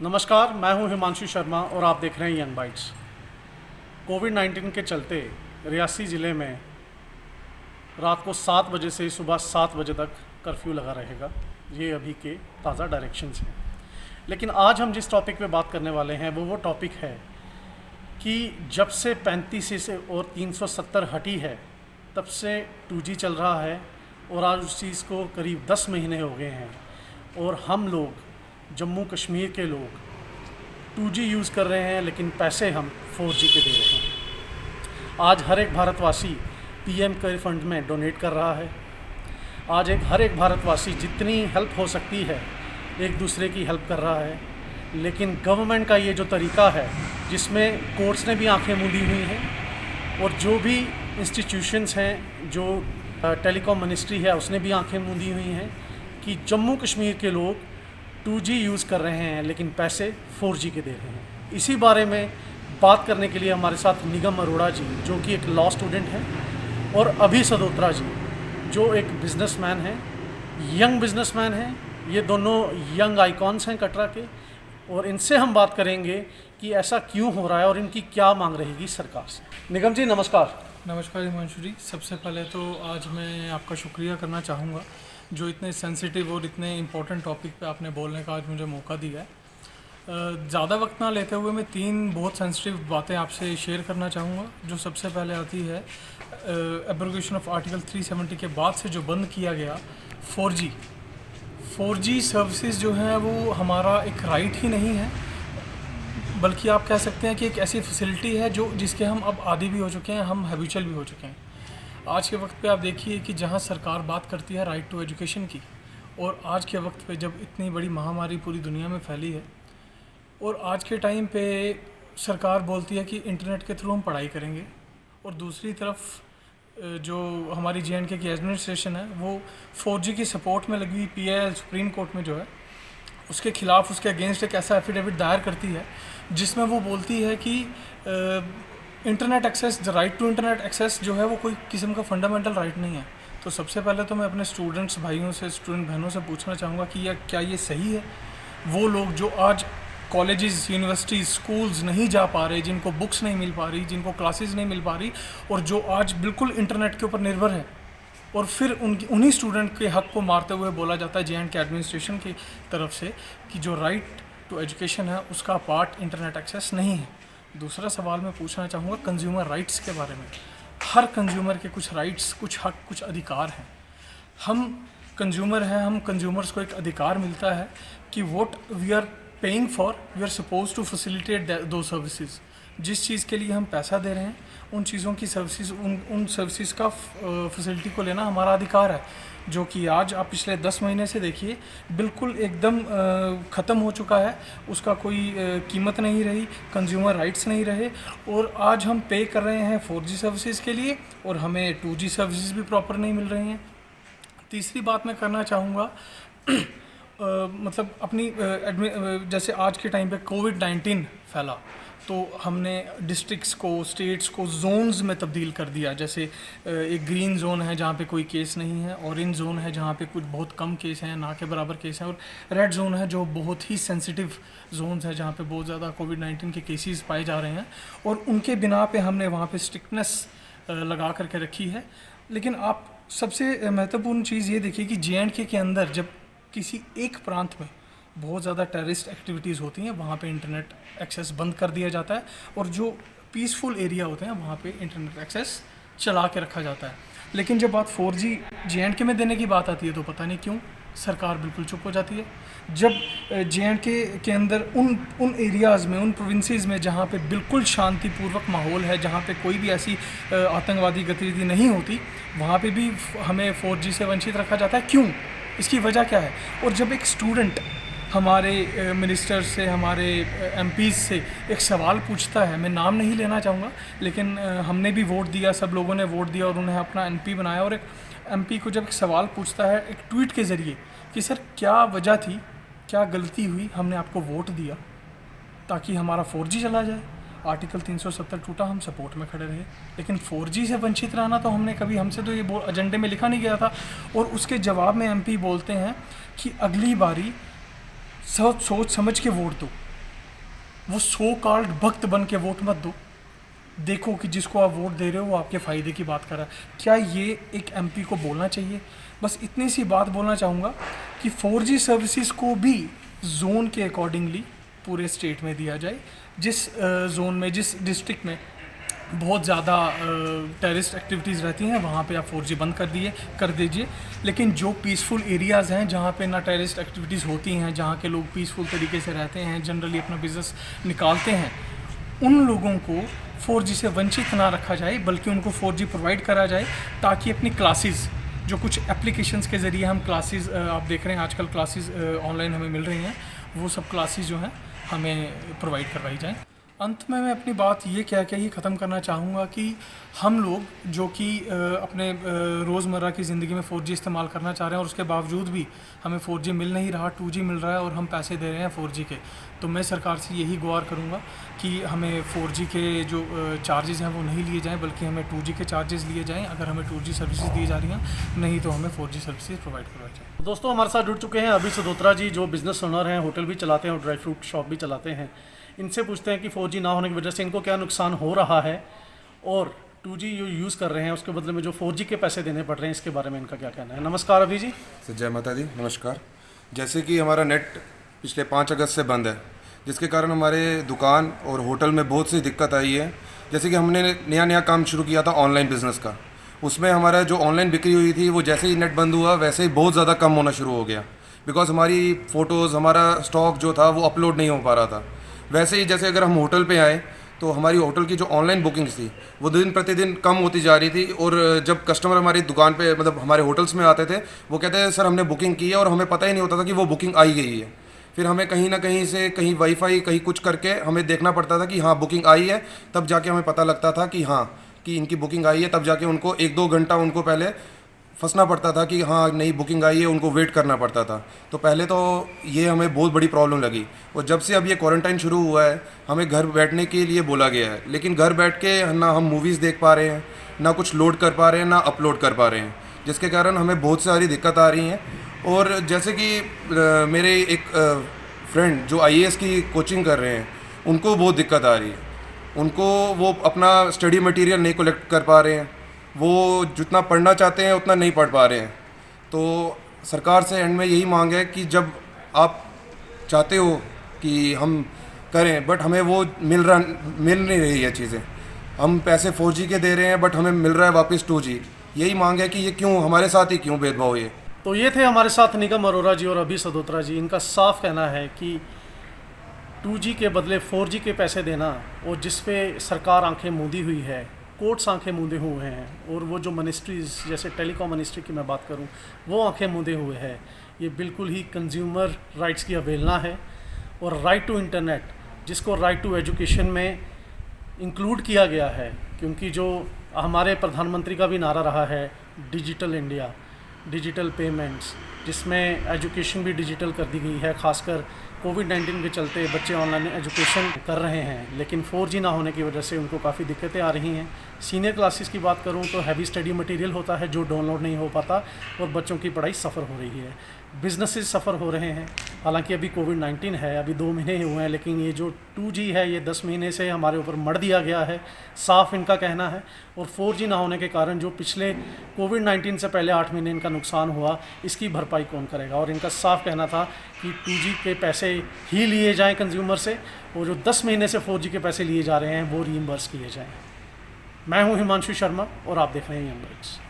नमस्कार, मैं हूं हिमांशु शर्मा और आप देख रहे हैं यंग बाइट्स। कोविड-19 के चलते रियासी ज़िले में रात को 7 बजे से सुबह 7 बजे तक कर्फ्यू लगा रहेगा। ये अभी के ताज़ा डायरेक्शंस हैं। लेकिन आज हम जिस टॉपिक पे बात करने वाले हैं वो टॉपिक है कि जब से 35 से और 370 हटी है तब से 2G चल रहा है और आज उस चीज़ को करीब 10 महीने हो गए हैं और हम लोग जम्मू कश्मीर के लोग 2G यूज़ कर रहे हैं लेकिन पैसे हम 4G के दे रहे हैं। आज हर एक भारतवासी PM केयर फंड में डोनेट कर रहा है। आज हर एक भारतवासी जितनी हेल्प हो सकती है एक दूसरे की हेल्प कर रहा है। लेकिन गवर्नमेंट का ये जो तरीका है जिसमें कोर्ट्स ने भी आंखें मूंदी हुई हैं और जो भी इंस्टीट्यूशंस हैं, जो टेलीकॉम मिनिस्ट्री है उसने भी आंखें मूंदी हुई हैं कि जम्मू कश्मीर के लोग 2G यूज़ कर रहे हैं लेकिन पैसे 4G के दे रहे हैं। इसी बारे में बात करने के लिए हमारे साथ निगम अरोड़ा जी, जो कि एक लॉ स्टूडेंट हैं, और अभी सदोत्रा जी, जो एक बिजनेसमैन हैं, यंग बिजनेसमैन हैं। ये दोनों यंग आइकॉन्स हैं कटरा के, और इनसे हम बात करेंगे कि ऐसा क्यों हो रहा है और इनकी क्या मांग रहेगी सरकार से। निगम जी नमस्कार। नमस्कार हिमांशु जी। सबसे पहले तो आज मैं आपका शुक्रिया करना चाहूँगा जो इतने सेंसिटिव और इतने इम्पोर्टेंट टॉपिक पे आपने बोलने का आज मुझे मौका दिया है। ज़्यादा वक्त ना लेते हुए मैं 3 बहुत सेंसिटिव बातें आपसे शेयर करना चाहूँगा। जो सबसे पहले आती है एब्रोगेशन ऑफ आर्टिकल 370 के बाद से जो बंद किया गया 4G सर्विसेज जो हैं वो हमारा एक राइट ही नहीं है, बल्कि आप कह सकते हैं कि एक ऐसी फैसिलिटी है जिसके हम अब आदी भी हो चुके हैं, हम हैबिचुअल भी हो चुके हैं। आज के वक्त पे आप देखिए कि जहां सरकार बात करती है राइट टू एजुकेशन की, और आज के वक्त पे जब इतनी बड़ी महामारी पूरी दुनिया में फैली है और आज के टाइम पे सरकार बोलती है कि इंटरनेट के थ्रू हम पढ़ाई करेंगे, और दूसरी तरफ जो हमारी JNK की एडमिनिस्ट्रेशन है वो 4G की सपोर्ट में लगी हुई PIL सुप्रीम कोर्ट में जो है उसके खिलाफ, उसके अगेंस्ट एक ऐसा एफिडेविट दायर करती है जिसमें वो बोलती है कि internet access, the right to internet access जो है वो कोई किस्म का फंडामेंटल राइट नहीं है। तो सबसे पहले तो मैं अपने स्टूडेंट्स भाइयों से, स्टूडेंट बहनों से पूछना चाहूँगा कि क्या ये सही है? वो लोग जो आज कॉलेजेस, यूनिवर्सिटीज़, स्कूल्स नहीं जा पा रहे, जिनको बुक्स नहीं मिल पा रही, जिनको क्लासेस नहीं मिल पा रही, और जो आज बिल्कुल इंटरनेट के ऊपर निर्भर है, और फिर उन्हीं स्टूडेंट के हक़ को मारते हुए बोला जाता है JNK एडमिनिस्ट्रेशन की तरफ से कि जो राइट टू एजुकेशन है उसका पार्ट इंटरनेट एक्सेस नहीं है। दूसरा सवाल मैं पूछना चाहूँगा कंज्यूमर राइट्स के बारे में। हर कंज्यूमर के कुछ राइट्स, कुछ हक, कुछ अधिकार हैं। हम कंज्यूमर हैं, हम कंज्यूमर्स को एक अधिकार मिलता है कि what we are paying for we are suppose to facilitate दो सर्विसेज। जिस चीज़ के लिए हम पैसा दे रहे हैं उन चीज़ों की सर्विसेज, उन सर्विसेज का फैसिलिटी को लेना हमारा अधिकार है, जो कि आज आप पिछले 10 महीने से देखिए बिल्कुल एकदम ख़त्म हो चुका है। उसका कोई कीमत नहीं रही, कंज्यूमर राइट्स नहीं रहे, और आज हम पे कर रहे हैं 4G सर्विसेज के लिए और हमें 2G सर्विसेज भी प्रॉपर नहीं मिल रही हैं। तीसरी बात मैं करना चाहूँगा मतलब अपनी जैसे आज के टाइम पे कोविड-19 फैला तो हमने डिस्ट्रिक्ट्स को, स्टेट्स को जोन्स में तब्दील कर दिया। जैसे एक ग्रीन जोन है जहाँ पे कोई केस नहीं है, ऑरेंज जोन है जहाँ पे कुछ बहुत कम केस हैं, ना के बराबर केस हैं, और रेड जोन है जो बहुत ही सेंसिटिव जोन्स है जहाँ पे बहुत ज़्यादा कोविड-19 के केसेस पाए जा रहे हैं, और उनके बिना पे हमने वहाँ पे स्ट्रिक्टनेस लगा करके रखी है। लेकिन आप सबसे महत्वपूर्ण चीज़ ये देखिए कि JNK के अंदर जब किसी एक प्रांत में बहुत ज़्यादा टेररिस्ट एक्टिविटीज़ होती हैं वहाँ पे इंटरनेट एक्सेस बंद कर दिया जाता है, और जो पीसफुल एरिया होते हैं वहाँ पे इंटरनेट एक्सेस चला के रखा जाता है। लेकिन जब बात 4G JNK में देने की बात आती है तो पता नहीं क्यों सरकार बिल्कुल चुप हो जाती है। जब JNK के अंदर उन एरियाज़ में, उन प्रोविंसेस में जहाँ पे बिल्कुल शांतिपूर्वक माहौल है, जहाँ पे कोई भी ऐसी आतंकवादी गतिविधि नहीं होती, वहाँ पे भी हमें 4G से वंचित रखा जाता है। क्यों? इसकी वजह क्या है? और जब एक स्टूडेंट हमारे मिनिस्टर से, हमारे MPs से एक सवाल पूछता है, मैं नाम नहीं लेना चाहूँगा, लेकिन हमने भी वोट दिया, सब लोगों ने वोट दिया और उन्हें अपना MP बनाया, और एक MP को जब एक सवाल पूछता है एक ट्वीट के ज़रिए कि सर क्या वजह थी, क्या गलती हुई, हमने आपको वोट दिया ताकि हमारा 4G चला जाए, आर्टिकल 370 टूटा, हम सपोर्ट में खड़े रहे, लेकिन 4G से वंचित रहना तो हमसे तो ये एजेंडे में लिखा नहीं गया था। और उसके जवाब में MP बोलते हैं कि अगली बारी सोच समझ के वोट दो। वो सो कॉल्ड भक्त बन के वोट मत दो। देखो कि जिसको आप वोट दे रहे हो वो आपके फ़ायदे की बात कर रहा है। क्या ये एक एमपी को बोलना चाहिए? बस इतनी सी बात बोलना चाहूँगा कि 4G सर्विसेज को भी जोन के अकॉर्डिंगली पूरे स्टेट में दिया जाए। जिस जोन में, जिस डिस्ट्रिक्ट में बहुत ज़्यादा टेररिस्ट एक्टिविटीज़ रहती हैं वहाँ पे आप 4G बंद कर दीजिए। लेकिन जो पीसफुल एरियाज़ हैं जहाँ पे ना टेररिस्ट एक्टिविटीज़ होती हैं, जहाँ के लोग पीसफुल तरीके से रहते हैं, जनरली अपना बिज़नेस निकालते हैं, उन लोगों को 4G से वंचित ना रखा जाए, बल्कि उनको 4G प्रोवाइड करा जाए, ताकि अपनी क्लासेस, जो कुछ एप्लीकेशंस के ज़रिए हम क्लासेस, आप देख रहे हैं आजकल क्लासेस ऑनलाइन हमें मिल रही हैं, वो सब क्लासेस जो हैं हमें प्रोवाइड करवाई जाएँ। अंत में मैं अपनी बात ये कह के ही ख़त्म करना चाहूँगा कि हम लोग जो कि अपने रोज़मर्रा की ज़िंदगी में 4G इस्तेमाल करना चाह रहे हैं और उसके बावजूद भी हमें 4G मिल नहीं रहा, 2G मिल रहा है और हम पैसे दे रहे हैं 4G के, तो मैं सरकार से यही गुहार करूँगा कि हमें 4G के जो चार्जेस हैं वो नहीं लिए जाएँ, बल्कि हमें 2G के चार्जेस लिए जाएँ अगर हमें 2G सर्विसेज दी जा रही हैं, नहीं तो हमें 4G सर्विसेज प्रोवाइड करवाई जाए। दोस्तों, हमारे साथ जुड़ चुके हैं अभी सदोत्रा जी, जो बिज़नेस ओनर हैं, होटल भी चलाते हैं और ड्राई फ्रूट शॉप भी चलाते हैं। इनसे पूछते हैं कि 4G ना होने की वजह से इनको क्या नुकसान हो रहा है, और 2G जो यूज़ कर रहे हैं उसके बदले में जो 4G के पैसे देने पड़ रहे हैं, इसके बारे में इनका क्या कहना है। नमस्कार अभी जी। जय माता दी, नमस्कार। जैसे कि हमारा नेट पिछले 5 अगस्त से बंद है, जिसके कारण हमारे दुकान और होटल में बहुत सी दिक्कत आई है। जैसे कि हमने नया काम शुरू किया था ऑनलाइन बिज़नेस का, उसमें हमारा जो ऑनलाइन बिक्री हुई थी वो जैसे ही नेट बंद हुआ वैसे ही बहुत ज़्यादा कम होना शुरू हो गया, बिकॉज हमारी फ़ोटोज़, हमारा स्टॉक जो था वो अपलोड नहीं हो पा रहा था। वैसे ही जैसे अगर हम होटल पे आए तो हमारी होटल की जो ऑनलाइन बुकिंग्स थी वो दिन प्रतिदिन कम होती जा रही थी, और जब कस्टमर हमारी दुकान पे, मतलब हमारे होटल्स में आते थे, वो कहते हैं सर हमने बुकिंग की है, और हमें पता ही नहीं होता था कि वो बुकिंग आई गई है। फिर हमें कहीं ना कहीं से, कहीं वाईफाई, कहीं कुछ करके हमें देखना पड़ता था कि हाँ बुकिंग आई है, तब जाके हमें पता लगता था कि हाँ कि इनकी बुकिंग आई है। तब जाके उनको 1-2 घंटा उनको पहले फंसना पड़ता था कि हाँ नई बुकिंग आई है, उनको वेट करना पड़ता था। तो पहले तो ये हमें बहुत बड़ी प्रॉब्लम लगी, और जब से अब ये क्वारंटाइन शुरू हुआ है हमें घर बैठने के लिए बोला गया है, लेकिन घर बैठ के ना हम मूवीज़ देख पा रहे हैं, ना कुछ लोड कर पा रहे हैं, ना अपलोड कर पा रहे हैं, जिसके कारण हमें बहुत सारी दिक्कत आ रही हैं। और जैसे कि मेरे एक फ्रेंड जो IAS की कोचिंग कर रहे हैं, उनको बहुत दिक्कत आ रही है। उनको वो अपना स्टडी मटेरियल नहीं कलेक्ट कर पा रहे हैं, वो जितना पढ़ना चाहते हैं उतना नहीं पढ़ पा रहे हैं। तो सरकार से एंड में यही मांग है कि जब आप चाहते हो कि हम करें, बट हमें वो मिल नहीं रही है चीज़ें। हम पैसे 4G के दे रहे हैं, बट हमें मिल रहा है वापस 2G। यही मांग है कि ये क्यों हमारे साथ ही क्यों भेदभाव ये। तो ये थे हमारे साथ निगम अरोरा जी और अभी सदोत्रा जी। इनका साफ कहना है कि 2G के बदले 4G के पैसे देना, और जिस पे सरकार आंखें मूंदी हुई है, कोर्ट्स आंखें मूंदे हुए हैं, और वो जो मिनिस्ट्रीज़, जैसे टेलीकॉम मिनिस्ट्री की मैं बात करूं, वो आंखें मूंदे हुए हैं, ये बिल्कुल ही कंज्यूमर राइट्स की अवहेलना है। और राइट टू इंटरनेट, जिसको राइट टू एजुकेशन में इंक्लूड किया गया है, क्योंकि जो हमारे प्रधानमंत्री का भी नारा रहा है डिजिटल इंडिया, डिजिटल पेमेंट्स, जिसमें एजुकेशन भी डिजिटल कर दी गई है। खासकर कोविड-19 के चलते बच्चे ऑनलाइन एजुकेशन कर रहे हैं, लेकिन 4G ना होने की वजह से उनको काफ़ी दिक्कतें आ रही हैं। सीनियर क्लासेस की बात करूं तो हैवी स्टडी मटेरियल होता है जो डाउनलोड नहीं हो पाता, और बच्चों की पढ़ाई सफ़र हो रही है। बिजनेसेस सफ़र हो रहे हैं। हालांकि अभी कोविड-19 है, अभी 2 महीने ही हुए हैं, लेकिन ये जो 2G है ये 10 महीने से हमारे ऊपर मढ़ दिया गया है, साफ इनका कहना है। और 4G ना होने के कारण जो पिछले कोविड-19 से पहले 8 महीने इनका नुकसान हुआ, इसकी भरपाई कौन करेगा। और इनका साफ कहना था कि 2G के पैसे ही लिए जाएँ कंज्यूमर से, और जो 10 महीने से 4G के पैसे लिए जा रहे हैं वो रीइंबर्स किए जाएँ। मैं हूँ हिमांशु शर्मा और आप देख रहे हैं यंग बाइट्स।